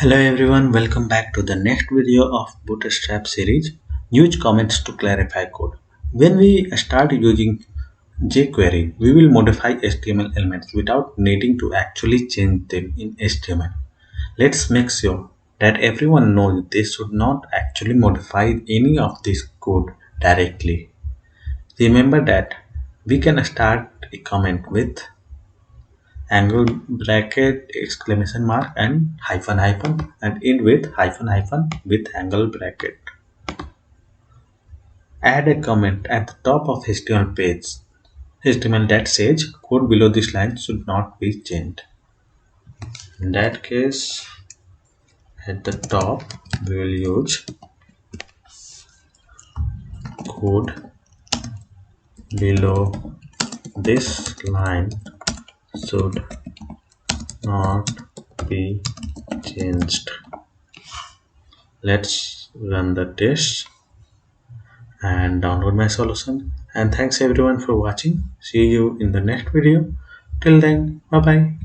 Hello everyone, welcome back to the next video of Bootstrap series. Use comments to clarify code. When we start using jQuery, we will modify HTML elements without needing to actually change them in HTML. Let's make sure that everyone knows they should not actually modify any of this code directly. Remember that we can start a comment with angle bracket exclamation mark and hyphen hyphen and end with hyphen hyphen with angle bracket. Add a comment at the top of HTML page HTML that says code below this line should not be changed. In that case, at the top we will use code below this line should not be changed. Let's run the test and download my solution. And thanks everyone for watching. See you in the next video. Till then, bye bye.